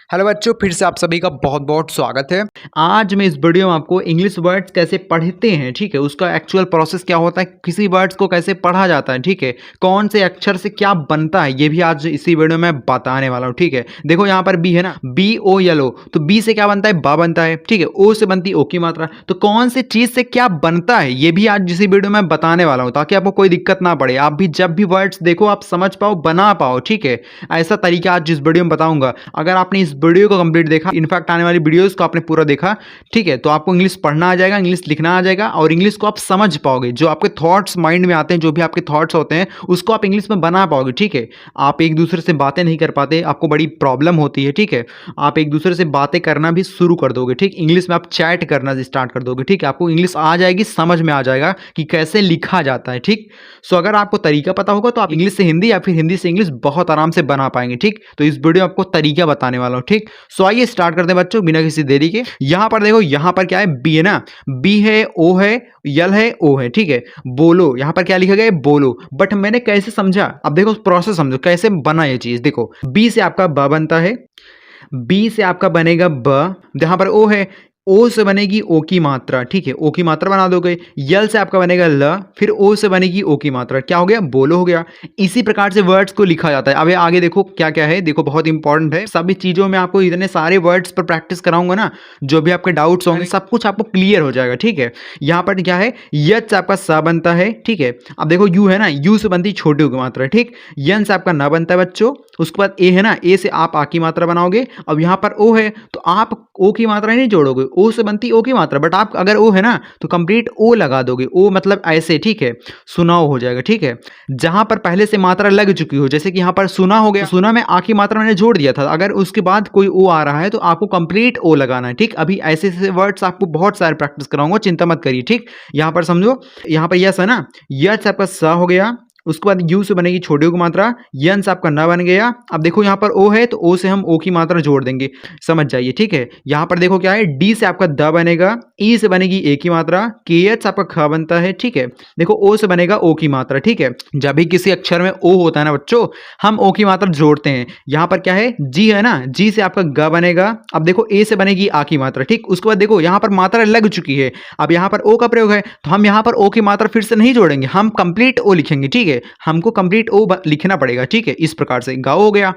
Hello बच्चों, फिर से आप सभी का बहुत बहुत स्वागत है। आज मैं इस वीडियो में आपको इंग्लिश वर्ड्स कैसे पढ़ते हैं, ठीक है, उसका एक्चुअल प्रोसेस क्या होता है, किसी वर्ड्स को कैसे पढ़ा जाता है, ठीक है, कौन से अक्षर से क्या बनता है, ये भी आज इसी वीडियो में बताने वाला हूँ। ठीक है, देखो यहाँ पर बी है ना, बी ओ येलो, तो बी से क्या बनता है, बा बनता है, ठीक है, ओ से बनती है ओ की मात्रा। तो कौन से चीज से क्या बनता है ये भी आज इसी वीडियो में बताने वाला हूँ, ताकि आपको कोई दिक्कत ना पड़े, आप भी जब भी वर्ड्स देखो आप समझ पाओ, बना पाओ। ठीक है, ऐसा तरीका आज इस वीडियो में बताऊंगा। अगर आपने इस वीडियो को कंप्लीट देखा, इनफैक्ट आने वाली वीडियोस को आपने पूरा देखा, ठीक है, तो आपको इंग्लिश पढ़ना आ जाएगा, इंग्लिश लिखना आ जाएगा और इंग्लिश को आप समझ पाओगे। जो आपके थॉट्स माइंड में आते हैं, जो भी आपके थॉट्स होते हैं, उसको आप इंग्लिश में बना पाओगे। ठीक है, आप एक दूसरे से बातें नहीं कर पाते, आपको बड़ी प्रॉब्लम होती है, ठीक है, आप एक दूसरे से बातें करना भी शुरू कर दोगे। ठीक, इंग्लिश में आप चैट करना स्टार्ट कर दोगे। ठीक है, आपको इंग्लिश आ जाएगी, समझ में आ जाएगा कि कैसे लिखा जाता है। ठीक, सो अगर आपको तरीका पता होगा तो आप इंग्लिश से हिंदी या फिर हिंदी से इंग्लिश बहुत आराम से बना पाएंगे। ठीक, तो इस वीडियो में आपको तरीका बताने वाला हूँ। ठीक, सो आइए स्टार्ट करते हैं बच्चों, बिना किसी देरी के। यहां पर देखो, यहां पर क्या है, बी है ना, बी है, ओ है, यल है, ओ है। ठीक है, बोलो, यहां पर क्या लिखा गया है, बोलो। बट मैंने कैसे समझा, अब देखो प्रोसेस समझो कैसे बना ये चीज। देखो, बी से आपका ब बनता है, बी से आपका बनेगा ब, जहां पर ओ है, ओ से बनेगी ओ की मात्रा। ठीक है, ओ की मात्रा बना दोगे। यल से आपका बनेगा ल, फिर ओ से बनेगी ओ की मात्रा। क्या हो गया, बोलो हो गया। इसी प्रकार से वर्ड्स को लिखा जाता है। अब आगे देखो क्या क्या है, देखो बहुत इंपॉर्टेंट है। सभी चीजों में आपको इतने सारे वर्ड्स पर प्रैक्टिस कराऊंगा ना, जो भी आपके डाउट्स होंगे सब कुछ आपको क्लियर हो जाएगा। ठीक है, यहाँ पर क्या है, यच से आपका स बनता है। ठीक है, अब देखो यू है ना, यू से बनती छोटी ओ की मात्रा। ठीक, यन से आपका न बनता है बच्चों। उसके बाद ए है ना, ए से आप आ की मात्रा बनाओगे। अब यहाँ पर ओ है तो आप ओ की मात्रा नहीं जोड़ोगे, ओ से बनती ओ की मात्रा, बट आप अगर ओ है ना तो कंप्लीट ओ लगा दोगे। ओ मतलब ऐसे, ठीक है, सुनाओ हो जाएगा। ठीक है, जहां पर पहले से मात्रा लग चुकी हो, जैसे कि यहाँ पर सुना हो गया, सुना में आ की मात्रा मैंने जोड़ दिया था, अगर उसके बाद कोई ओ आ रहा है तो आपको कंप्लीट ओ लगाना है। ठीक, अभी ऐसे ऐसे वर्ड्स आपको बहुत सारे प्रैक्टिस कराऊंगा, चिंता मत करिए। ठीक, यहाँ पर समझो, यहाँ पर यस है ना, यस आपका स हो गया। उसके बाद यू से बनेगी छोटी ओ की मात्रा, यन से आपका न बन गया। अब देखो यहाँ पर ओ है तो ओ से हम ओ की मात्रा जोड़ देंगे, समझ जाइए। ठीक है, यहाँ पर देखो क्या है, डी से आपका द बनेगा, ई से बनेगी ए की मात्रा, के एच आपका ख बनता है। ठीक है, देखो ओ से बनेगा ओ की मात्रा। ठीक है, जब भी किसी अक्षर में ओ होता है ना बच्चों, हम ओ की मात्रा जोड़ते हैं। यहाँ पर क्या है, जी है ना, जी से आपका ग बनेगा। अब देखो ए से बनेगी आ की मात्रा। ठीक, उसके बाद देखो यहाँ पर मात्रा लग चुकी है, अब यहाँ पर ओ का प्रयोग है तो हम यहाँ पर ओ की मात्रा फिर से नहीं जोड़ेंगे, हम कंप्लीट ओ लिखेंगे। ठीक है, हमको कंप्लीट ओ लिखना पड़ेगा। ठीक है, इस प्रकार से गाओ हो गया।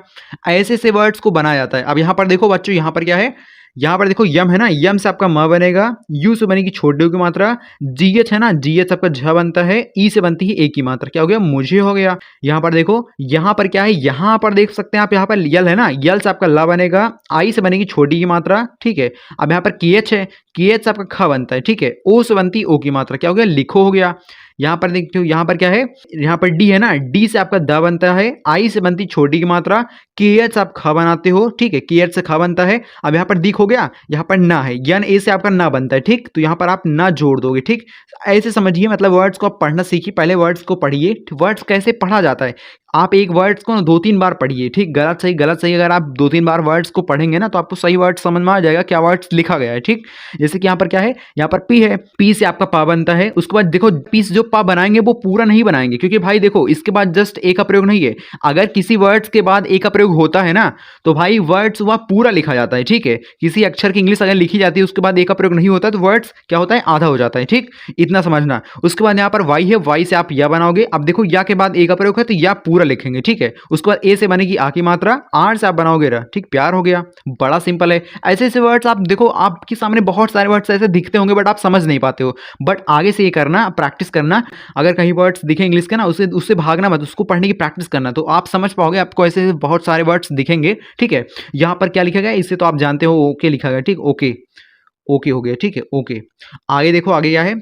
ऐसे से वर्ड्स को बनाया जाता है। अब यहाँ पर देखो बच्चों, यहाँ पर क्या है, यहाँ पर देखो यम है ना, यम से आपका म बनेगा, यू से बनेगी छोटी ओ की मात्रा, जीएच है ना, जीएच आपका झ बनता है, ई से बनती है ए की मात्रा। क्या हो गया, मुझे हो गया। यहाँ पर देखो, यहाँ पर क्या है, यहाँ पर देख सकते हैं आप, यहाँ पर यल है ना, यल से आपका ला बनेगा, आई से बनेगी छोटी की मात्रा। ठीक है, अब यहाँ पर केएच है, केएच से आपका ख बनता है। ठीक है, ओ से बनती ओ की मात्रा। क्या हो गया, लिखो हो गया। यहाँ पर देखते हो, यहाँ पर क्या है, यहाँ पर डी है ना, डी से आपका द बनता है, आई से बनती छोटी की मात्रा, के एच आप ख बनाते हो। ठीक है, के एच से ख बनता है। अब यहाँ पर दिख हो गया, यहाँ पर ना है, यन ए से आपका ना बनता है। ठीक, तो यहाँ पर आप ना जोड़ दोगे। ठीक, ऐसे समझिए, मतलब वर्ड्स को आप पढ़ना सीखिए, पहले वर्ड्स को पढ़िए, वर्ड्स कैसे पढ़ा जाता है। आप एक वर्ड्स को ना 2-3 बार पढ़िए। ठीक, गलत सही गलत सही, अगर आप 2-3 बार वर्ड्स को पढ़ेंगे ना तो आपको सही वर्ड समझ में आ जाएगा, क्या वर्ड्स लिखा गया है। ठीक, जैसे कि यहाँ पर क्या है, यहाँ पर पी है, पी से आपका पा बनता है। उसके बाद देखो, पी से जो पा बनाएंगे वो पूरा नहीं बनाएंगे, क्योंकि भाई देखो इसके बाद जस्ट ए का प्रयोग नहीं है। अगर किसी वर्ड्स के बाद ए का प्रयोग होता है ना तो भाई वर्ड्स वह पूरा लिखा जाता है। ठीक है, किसी अक्षर की इंग्लिश अगर लिखी जाती है उसके बाद ए का प्रयोग नहीं होता तो वर्ड्स क्या होता है, आधा हो जाता है। ठीक, इतना समझना। उसके बाद यहाँ पर वाई है, वाई से आप या बनाओगे। अब देखो या के बाद ए का प्रयोग है तो या पूरा लिखेंगे। ठीक है, उसके बाद ए से बनेगी आ की मात्रा, आर से आप बनाओगे र। ठीक, प्यार हो गया, बड़ा सिंपल है। ऐसे ऐसे वर्ड्स आप देखो, आपके सामने बहुत सारे वर्ड्स ऐसे दिखते होंगे बट आप समझ नहीं पाते हो, बट आगे से ये करना, प्रैक्टिस करना। अगर कहीं वर्ड्स दिखे इंग्लिश के ना, उससे उससे भागना मत, उसको पढ़ने की प्रैक्टिस करना, तो आप समझ पाओगे। आपको ऐसे बहुत सारे वर्ड्स दिखेंगे। ठीक है, यहाँ पर क्या लिखा गया, इससे तो आप जानते हो, ओके लिखा गया। ठीक, ओके ओके हो गया। ठीक है, ओके। आगे देखो, आगे क्या है,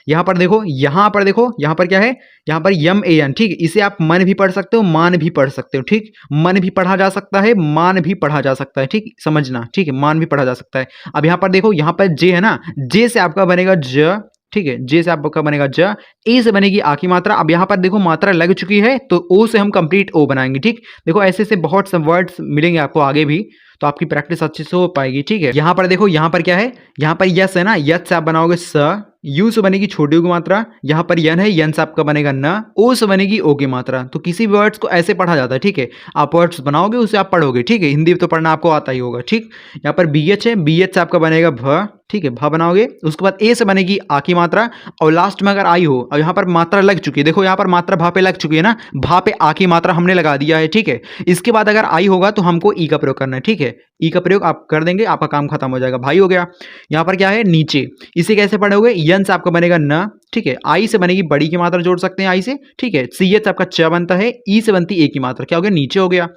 यहाँ पर देखो, यहाँ पर देखो, यहाँ पर क्या है, यहाँ पर यम ए एन। ठीक, इसे आप मन भी पढ़ सकते हो, मान भी पढ़ सकते हो। ठीक, मन भी पढ़ा जा सकता है, मान भी पढ़ा जा सकता है। ठीक, समझना। ठीक है, मान भी पढ़ा जा सकता है। अब यहाँ पर देखो, यहाँ पर जे है ना, जे से आपका बनेगा ज। ठीक है, जे से आपका बनेगा ज, ए से बनेगी आ की मात्रा। अब यहाँ पर देखो मात्रा लग चुकी है तो ओ से हम कंप्लीट ओ बनाएंगे। ठीक, देखो ऐसे से बहुत से वर्ड्स मिलेंगे आपको आगे भी, तो आपकी प्रैक्टिस अच्छे से हो पाएगी, ठीक है। यहाँ पर देखो, यहाँ पर क्या है, यहाँ पर यस है ना, यस से आप बनाओगे स, यू से बनेगी छोटी ओ की मात्रा, यहाँ पर यन है, यन से आपका बनेगा न, ओ से बनेगी ओ की मात्रा। तो किसी वर्ड्स को ऐसे पढ़ा जाता है, ठीक है। आप वर्ड्स बनाओगे उसे आप पढ़ोगे, ठीक है। हिंदी तो पढ़ना आपको आता ही होगा, ठीक। यहाँ पर बी एच है, बी एच से आपका बनेगा भ, ठीक है, भ बनाओगे। उसके बाद ए से बनेगी आ की मात्रा, और लास्ट में अगर आई हो और यहाँ पर मात्रा लग चुकी है, देखो यहाँ पर मात्रा भा पे लग चुकी है ना, भा पे आ की मात्रा हमने लगा दिया है, ठीक है। इसके बाद अगर आई होगा तो हमको ई का प्रयोग करना है, ठीक है। ई का प्रयोग आप कर देंगे, आपका काम खत्म हो जाएगा, भाई हो गया। यहाँ पर क्या है, नीचे, इसे कैसे पढ़ोगे, यन से आपका बनेगा न, ठीक है। आई से बनेगी बड़ी की मात्रा, जोड़ सकते हैं आई से, ठीक है। सी एच आपका च बनता है, ई से बनती ए की मात्रा, क्या हो गया, नीचे हो गया।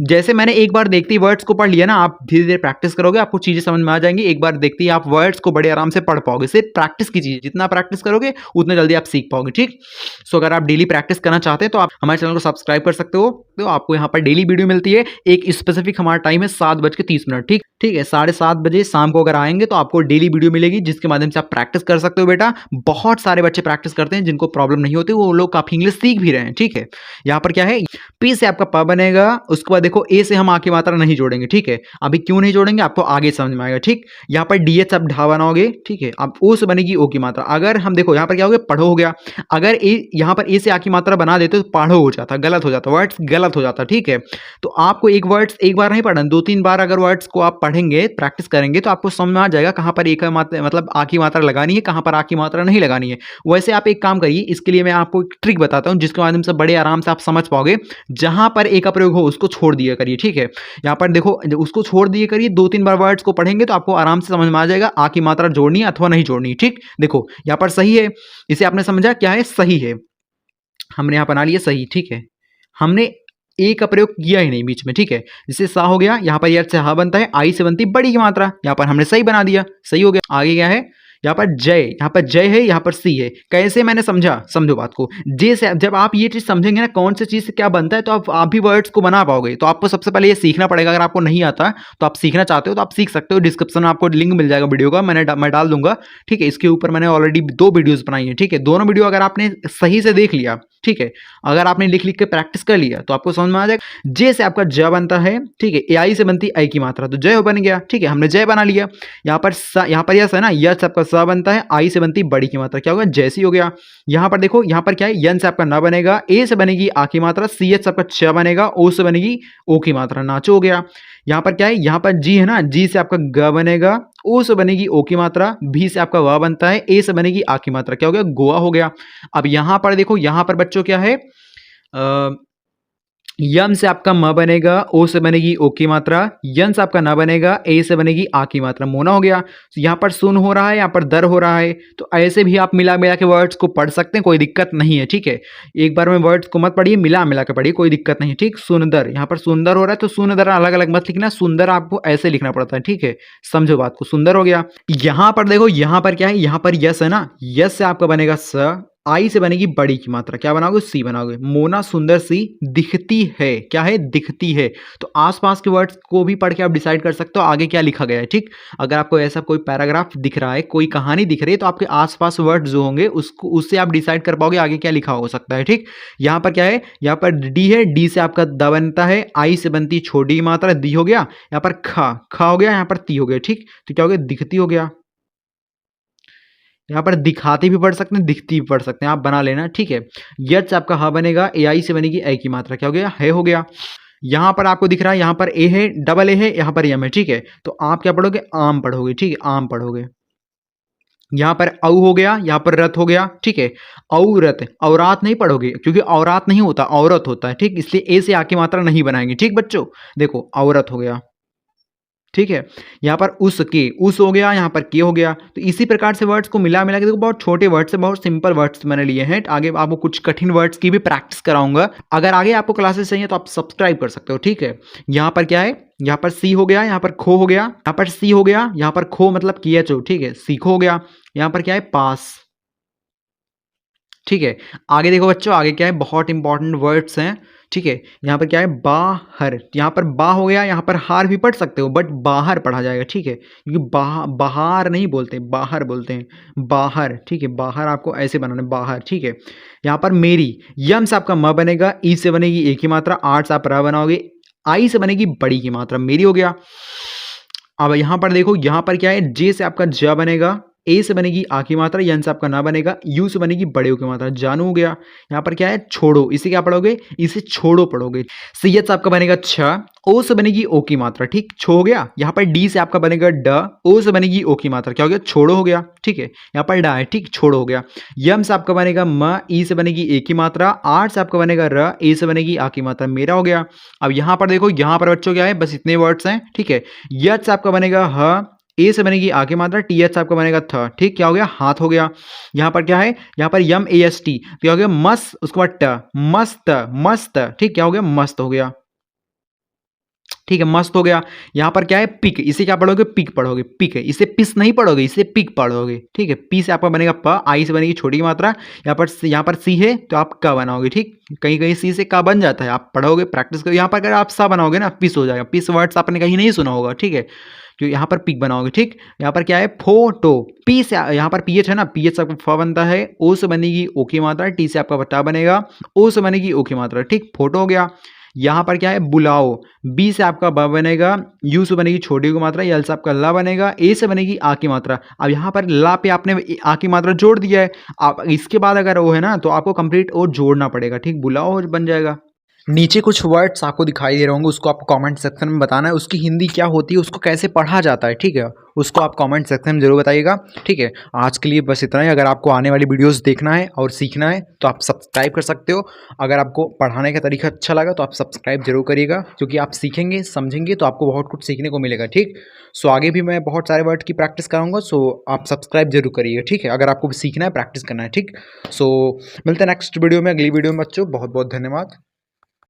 जैसे मैंने एक बार देखते ही वर्ड्स को पढ़ लिया ना, आप धीरे धीरे प्रैक्टिस करोगे, आपको चीजें समझ में आ जाएंगी। एक बार देखते ही आप वर्ड्स को बड़े आराम से पढ़ पाओगे। सिर्फ प्रैक्टिस की चीज, जितना प्रैक्टिस करोगे उतना जल्दी आप सीख पाओगे, ठीक। सो अगर आप डेली प्रैक्टिस करना चाहते हैं तो आप हमारे चैनल को सब्सक्राइब कर सकते हो। तो आपको यहाँ पर डेली वीडियो मिलती है। एक स्पेसिफिक हमारा टाइम है 7:30, ठीक, ठीक है। 7:30 बजे शाम को अगर आएंगे तो आपको डेली वीडियो मिलेगी, जिसके माध्यम से आप प्रैक्टिस कर सकते हो। बेटा बहुत सारे बच्चे प्रैक्टिस करते हैं, जिनको प्रॉब्लम नहीं होती, वो लोग काफी इंग्लिश सीख भी रहे हैं, ठीक है। यहाँ पर क्या है, पी से आपका प बनेगा, उसके बाद देखो ए से हम आ की मात्रा नहीं जोड़ेंगे, ठीक है। अभी क्यों नहीं जोड़ेंगे आपको आगे समझ में आएगा, ठीक। यहाँ पर डी एच आप ढा बनाओगे, ठीक है। अब ओ से बनेगी ओ की मात्रा। अगर हम देखो यहाँ पर क्या हो गया, पढ़ो हो गया। अगर ए यहाँ पर ए से आ की मात्रा बना देते तो पढ़ो हो जाता, गलत हो जाता, वर्ड्स गलत हो जाता, ठीक है। तो आपको एक वर्ड्स एक बार नहीं पढ़ना, 2-3 बार अगर वर्ड्स को आप पढ़ेंगे, प्रैक्टिस करेंगे, तो आपको समझ में आ जाएगा कहाँ पर ए का मात्रा मतलब आ की मात्रा लगानी है, कहाँ पर आ की मात्रा नहीं लगानी है। वैसे आप एक काम करिए, इसके लिए मैं आपको एक ट्रिक बताता हूँ, जिसके माध्यम से बड़े आराम से आप समझ पाओगे। जहां पर ए का प्रयोग हो उसको छोड़ दिया करिए, ठीक है। यहाँ पर देखो, उसको छोड़ दिए करिए, 2-3 बार वर्ड्स को पढ़ेंगे तो आपको आराम से समझ में आ जाएगा आ की मात्रा जोड़नी है अथवा नहीं जोड़नी, ठीक। देखो यहाँ पर सही है, इसे आपने समझा क्या है, सही है, हमने यहाँ बना लिया सही, ठीक है। हमने ए का प्रयोग किया ही नहीं बीच में, ठीक है। जैसे सा हो गया, यहाँ पर यार से हा बनता है, आई से बनती बड़ी की मात्रा, यहाँ पर हमने सही बना दिया, सही हो गया। आगे क्या है, यहाँ पर जय, यहाँ पर जय है, यहाँ पर सी है। कैसे मैंने समझा, समझो बात को। जे से जब आप ये चीज समझेंगे ना, कौन सी चीज से क्या बनता है, तो आप भी वर्ड्स को बना पाओगे। तो आपको सबसे पहले ये सीखना पड़ेगा। अगर आपको नहीं आता तो आप सीखना चाहते हो तो आप सीख सकते हो। डिस्क्रिप्शन में आपको लिंक मिल जाएगा वीडियो का, मैं डाल दूंगा, ठीक है। इसके ऊपर मैंने ऑलरेडी 2 वीडियोस बनाई है, ठीक है। दोनों वीडियो अगर आपने सही से देख लिया, ठीक है, अगर आपने लिख लिख के प्रैक्टिस कर लिया तो आपको समझ में आ जाएगा। जे से आपका ज बनता है, ठीक है। ए आई से बनती आई की मात्रा, तो जय बन गया, ठीक है, हमने जय बना लिया। यहाँ पर यस है ना, यस आपका स बनता है, आई से बनती बड़ी की मात्रा, क्या होगा, जैसी हो गया। यहाँ पर देखो, यहाँ पर क्या है, यन से आपका न बनेगा, ए से बनेगी आ की मात्रा, सी एच से आपका च बनेगा, ओ से बनेगी ओ की मात्रा, नाचो हो गया। यहाँ पर क्या है, यहाँ पर जी है ना, जी से आपका ग बनेगा, ओ से बनेगी ओ की मात्रा, भी से आपका व बनता है, ए से बनेगी आ की मात्रा, क्या हो गया, गोवा हो गया। अब यहाँ पर देखो, यहाँ पर बच्चों क्या है, यम से आपका म बनेगा, ओ से बनेगी ओ की मात्रा, यन से आपका न बनेगा, ए से बनेगी आ की मात्रा, मोना हो गया। तो यहाँ पर सुन हो रहा है, यहाँ पर दर हो रहा है। तो ऐसे भी आप मिला मिला के वर्ड्स को पढ़ सकते हैं, कोई दिक्कत नहीं है, ठीक है। एक बार में वर्ड्स को मत पढ़िए, मिला मिला के पढ़िए, कोई दिक्कत नहीं, ठीक। सुंदर, यहाँ पर सुंदर हो रहा है तो सुंदर अलग अलग मत लिखना, सुंदर आपको ऐसे लिखना पड़ता है, ठीक है। समझो बात को, सुंदर हो गया। यहाँ पर देखो, यहाँ पर क्या है, यहाँ पर यस है ना, यस से आपका बनेगा स, आई से बनेगी बड़ी की मात्रा, क्या बनाओगे, सी बनाओगे। मोना सुंदर सी दिखती है, क्या है, दिखती है। तो आसपास के वर्ड्स को भी पढ़ के आप डिसाइड कर सकते हो आगे क्या लिखा गया है, ठीक। अगर आपको ऐसा कोई पैराग्राफ दिख रहा है, कोई कहानी दिख रही है, तो आपके आसपास वर्ड्स जो होंगे उसको उससे आप डिसाइड कर पाओगे आगे क्या लिखा हो सकता है, ठीक। यहाँ पर क्या है, यहाँ पर डी है, डी से आपका द बनता है, आई से बनती छोटी मात्रा, दी हो गया। यहाँ पर खा हो गया, यहाँ पर ती हो गया, ठीक। तो क्या हो गया, दिखती हो गया। यहाँ पर दिखाती भी पढ़ सकते हैं, दिखती भी पढ़ सकते हैं, आप बना लेना, ठीक है। यच आपका ह बनेगा, ए आई से बनेगी ए की मात्रा, क्या हो गया, है हो गया। यहाँ पर आपको दिख रहा है, यहाँ पर ए है, डबल ए है, यहाँ पर एम है, ठीक है। तो आप क्या पढ़ोगे, आम पढ़ोगे, ठीक है, आम पढ़ोगे। यहाँ पर औ हो गया, यहाँ पर रथ हो गया, ठीक है। औरत, औरात नहीं पढ़ोगे, क्योंकि औरात नहीं होता, औरत होता है, ठीक। इसलिए ए से आ की मात्रा नहीं बनाएंगे, ठीक बच्चों। देखो औरत हो गया, ठीक है। यहाँ पर उस हो गया, यहाँ पर के हो गया। तो इसी प्रकार से वर्ड्स को मिला मिला के, देखो बहुत छोटे वर्ड्स से बहुत सिंपल वर्ड्स मैंने लिए हैं। आगे आपको कुछ कठिन वर्ड्स की भी प्रैक्टिस कराऊंगा। अगर आगे आपको क्लासेस चाहिए तो आप सब्सक्राइब कर सकते हो, ठीक है। यहाँ पर क्या है, यहाँ पर सी हो गया, यहाँ पर खो हो गया, यहाँ पर सी हो गया, यहाँ पर खो मतलब किया चो, ठीक है, सीखो हो गया। यहाँ पर क्या है, पास, ठीक है। आगे देखो बच्चों, आगे क्या है, बहुत इंपॉर्टेंट वर्ड्स हैं, ठीक है। यहाँ पर क्या है, बाहर, यहाँ पर बा हो गया, यहाँ पर हार भी पढ़ सकते हो, बट बाहर पढ़ा जाएगा, ठीक है, क्योंकि बाहर नहीं बोलते, बाहर बोलते हैं, बाहर, ठीक है। बाहर आपको ऐसे बनाना है, बाहर, ठीक है। यहाँ पर मेरी, यम से आपका म बनेगा, ई से बनेगी ए की मात्रा, आर से आप र बनाओगे, आई से बनेगी बड़ी की मात्रा, मेरी हो गया। अब यहाँ पर देखो, यहाँ पर क्या है, जे से आपका ज बनेगा, ए से बनेगी आ की मात्रा, यन से आपका ना बनेगा, यू से बनेगी बड़े की मात्रा, जानू हो गया। यहाँ पर क्या है, छोड़ो, इसे क्या पढ़ोगे, इसे छोड़ो पढ़ोगे। सी एच से आपका बनेगा छ, ओ से बनेगी ओ की मात्रा, ठीक, छो हो गया। यहाँ पर डी से आपका बनेगा ड, ओ से बनेगी ओ की मात्रा, क्या हो गया, छोड़ो हो गया, ठीक है। यहाँ पर डा है, ठीक, छोड़ो हो गया। यम से आपका बनेगा म, ई से बनेगी ए की मात्रा, आर से आपका बनेगा र, ए से बनेगी आ की मात्रा, मेरा हो गया। अब यहाँ पर देखो, यहाँ पर बच्चों क्या है, बस इतने वर्ड्स हैं, ठीक है। यच से आपका बनेगा ह, ए से बनेगी आ की मात्रा, टी एच से आपका बनेगा थ, ठीक, क्या हो गया, हाथ हो गया। यहाँ पर क्या है, यहाँ पर यम ए एस टी, तो क्या हो गया, मस, उसके बाद ट, मस्त, मस्त, ठीक, क्या हो गया, मस्त हो गया, ठीक है, मस्त हो गया। यहाँ पर क्या है, पिक, इसे क्या पढ़ोगे, पिक पढ़ोगे, पिक है, इसे पिस नहीं पढ़ोगे, इसे पिक पढ़ोगे, ठीक है। पी से आपका बनेगा प, आई से बनेगी छोटी की मात्रा, यहाँ पर सी है तो आप क बनाओगे, ठीक, कहीं कहीं सी से का बन जाता है, आप पढ़ोगे, प्रैक्टिस करो। यहाँ पर अगर आप सा बनाओगे ना, पिस हो जाएगा, पिस वर्ड्स आपने कहीं नहीं सुना होगा, ठीक है, क्योंकि यहाँ पर पिक बनाओगे, ठीक। यहाँ पर क्या है, फोटो, पी से यहाँ पर पीएच है ना, पीएच से आपका फ बनता है, ओ से बनेगी ओ की मात्रा, टी से आपका बटा बनेगा, ओ से बनेगी ओ की मात्रा, ठीक, फोटो हो गया। यहाँ पर क्या है, बुलाओ, बी से आपका ब बनेगा, यू से बनेगी छोटी की मात्रा, यल से आपका ला बनेगा, ए से बनेगी आ की मात्रा। अब यहाँ पर ला पे आपने आ की मात्रा जोड़ दिया है, आप इसके बाद अगर वो है ना तो आपको कंप्लीट और जोड़ना पड़ेगा, ठीक, बुलाओ बन जाएगा। नीचे कुछ वर्ड्स आपको दिखाई दे रहे होंगे, उसको आपको कमेंट सेक्शन में बताना है, उसकी हिंदी क्या होती है, उसको कैसे पढ़ा जाता है, ठीक है, उसको आप कमेंट सेक्शन में जरूर बताइएगा, ठीक है। आज के लिए बस इतना ही। अगर आपको आने वाली वीडियोस देखना है और सीखना है तो आप सब्सक्राइब कर सकते हो। अगर आपको पढ़ाने का तरीका अच्छा लगा तो आप सब्सक्राइब जरूर करिएगा, क्योंकि आप सीखेंगे समझेंगे तो आपको बहुत कुछ सीखने को मिलेगा, ठीक। सो आगे भी मैं बहुत सारे वर्ड की प्रैक्टिस कराऊंगा, सो आप सब्सक्राइब जरूर करिएगा, ठीक है, अगर आपको सीखना है, प्रैक्टिस करना है, ठीक। सो मिलते हैं नेक्स्ट वीडियो में, अगली वीडियो में बच्चों, बहुत बहुत धन्यवाद।